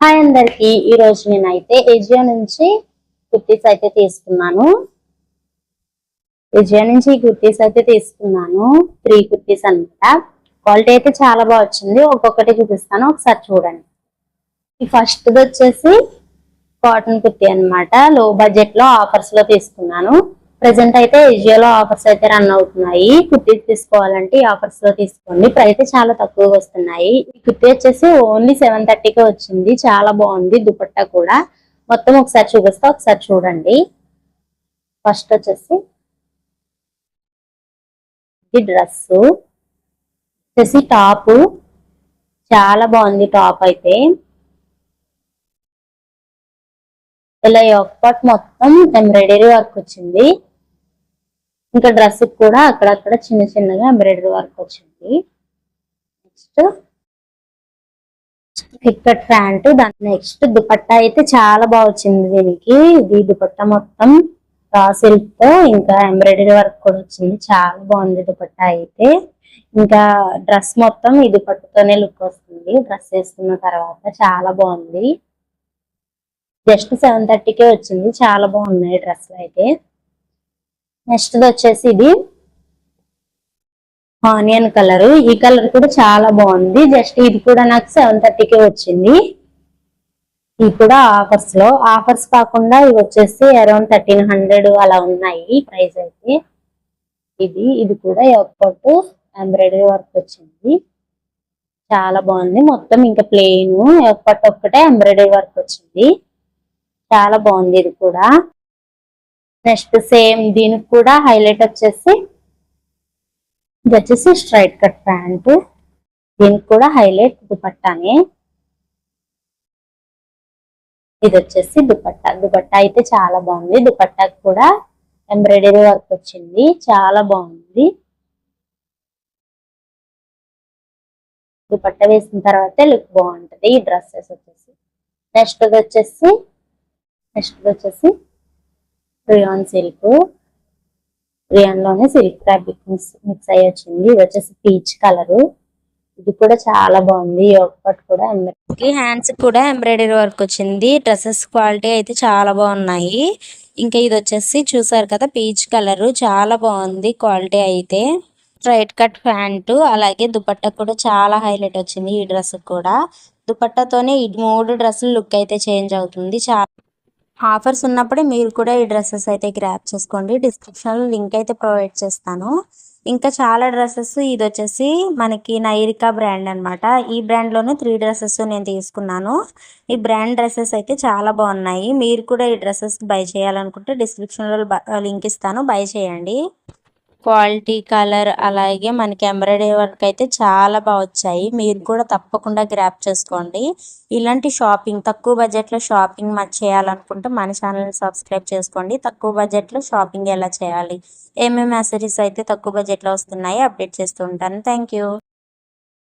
Hi అందరికి ఈ రోజు నేనైతే ఏజియో నుంచి కుర్తీస్ అయితే తీసుకున్నాను. త్రీ కుర్తీస్ అన్నమాట. క్వాలిటీ అయితే చాలా బాగా వచ్చింది. ఒక్కొక్కటి చూపిస్తాను, ఒకసారి చూడండి. ఈ ఫస్ట్ వచ్చేసి కాటన్ కుర్తీ అన్నమాట. లో బడ్జెట్ లో ఆఫర్స్ లో తీసుకున్నాను. ప్రెసెంట్ అయితే ఏజియోలో ఆఫర్స్ అయితే రన్ అవుతున్నాయి. కుర్తీ తీసుకోవాలంటే ఈ ఆఫర్స్ లో తీసుకోండి. ప్రైస్ చాలా తక్కువగా వస్తున్నాయి. ఈ కుర్తీ వచ్చేసి ఓన్లీ 730కే వచ్చింది. చాలా బాగుంది. దుపట్టా కూడా మొత్తం ఒకసారి చూపిస్తా, ఒకసారి చూడండి. ఫస్ట్ వచ్చేసి ఈ డ్రెస్ వచ్చేసి టాప్ చాలా బాగుంది. టాప్ అయితే ఇలా యొక్క మొత్తం ఎంబ్రాయిడరీ వర్క్ వచ్చింది. ఇంకా డ్రెస్ కూడా అక్కడక్కడ చిన్న చిన్నగా ఎంబ్రాయిడరీ వర్క్ వచ్చింది. నెక్స్ట్ టిక్కట్ ప్యాంట్, దాని నెక్స్ట్ దుపట్టా అయితే చాలా బాగా వచ్చింది. దీనికి ఇది దుపట్టా మొత్తం రా సిల్క్ తో ఇంకా ఎంబ్రాయిడరీ వర్క్ కూడా వచ్చింది. చాలా బాగుంది దుపట్టా అయితే. ఇంకా డ్రెస్ మొత్తం ఈ దుపట్టతోనే లుక్ వస్తుంది. డ్రెస్ వేసుకున్న తర్వాత చాలా బాగుంది. జస్ట్ 730కే వచ్చింది. చాలా బాగున్నాయి డ్రెస్లు అయితే. నెక్స్ట్ వచ్చేసి ఇది ఆనియన్ కలర్. ఈ కలర్ కూడా చాలా బాగుంది. జస్ట్ ఇది కూడా నాకు 730కే వచ్చింది. ఇది కూడా ఆఫర్స్ కాకుండా ఇవి వచ్చేసి అరౌండ్ 1300 అలా ఉన్నాయి ప్రైస్ అయితే. ఇది కూడా ఒక్కొక్క ఎంబ్రాయిడరీ వర్క్ వచ్చింది. చాలా బాగుంది. మొత్తం ఇంకా ప్లెయిన్ ఒక్కటే ఎంబ్రాయిడరీ వర్క్ వచ్చింది. చాలా బాగుంది ఇది కూడా. నెక్స్ట్ సేమ్ దీనికి కూడా హైలైట్ వచ్చేసి ఇది వచ్చేసి స్ట్రైట్ కట్ ప్యాంట్. దీనికి కూడా హైలైట్ దుపట్టానే. ఇది వచ్చేసి దుపట్టా అయితే చాలా బాగుంది. దుపట్టాకి కూడా ఎంబ్రాయిడరీ వర్క్ వచ్చింది. చాలా బాగుంది. దుపట్టా వేసిన తర్వాత లుక్ బాగుంటది ఈ డ్రెస్సెస్ వచ్చేసి. నెక్స్ట్ వచ్చేసి రియాన్ సిల్క్. రియాన్ లోనే సిల్క్ ఫ్యాబ్రిక్ మిక్స్ అయ్యి వచ్చింది. ఇది వచ్చేసి పీచ్ కలర్. ఇది కూడా చాలా బాగుంది. ఒక్కటి కూడా హ్యాండ్స్ కూడా ఎంబ్రాయిడరీ వర్క్ వచ్చింది. డ్రెస్సెస్ క్వాలిటీ అయితే చాలా బాగున్నాయి. ఇంకా ఇది వచ్చేసి చూసారు కదా పీచ్ కలర్. చాలా బాగుంది క్వాలిటీ అయితే. స్ట్రైట్ కట్ ప్యాంటు అలాగే దుపట్టా కూడా చాలా హైలైట్ వచ్చింది. ఈ డ్రెస్ కూడా దుపట్టాతోనే ఈ 3 డ్రెస్సులు లుక్ అయితే చేంజ్ అవుతుంది. చాలా ఆఫర్స్ ఉన్నప్పుడే మీరు కూడా ఈ డ్రెస్సెస్ అయితే గ్రాప్ చేసుకోండి. డిస్క్రిప్షన్లో లింక్ అయితే ప్రొవైడ్ చేస్తాను. ఇంకా చాలా డ్రెస్సెస్. ఇది వచ్చేసి మనకి నైరికా బ్రాండ్ అనమాట. ఈ బ్రాండ్లోనే 3 డ్రెస్సెస్ నేను తీసుకున్నాను. ఈ బ్రాండ్ డ్రెస్సెస్ అయితే చాలా బాగున్నాయి. మీరు కూడా ఈ డ్రెస్సెస్ బై చేయాలనుకుంటే డిస్క్రిప్షన్లో లింక్ ఇస్తాను, బై చేయండి. క్వాలిటీ, కలర్ అలాగే మనకి ఎంబ్రాయిడరీ వర్క్ అయితే చాలా బాగా వచ్చాయి. మీరు కూడా తప్పకుండా గ్రాప్ చేసుకోండి. ఇలాంటి తక్కువ బడ్జెట్లో షాపింగ్ చేయాలనుకుంటే మన ఛానల్ని సబ్స్క్రైబ్ చేసుకోండి. తక్కువ బడ్జెట్లో షాపింగ్ ఎలా చేయాలి, ఏమేమి యాక్సెసరీస్ అయితే తక్కువ బడ్జెట్లో వస్తున్నాయి అప్డేట్ చేస్తూ ఉంటాను. Thank you.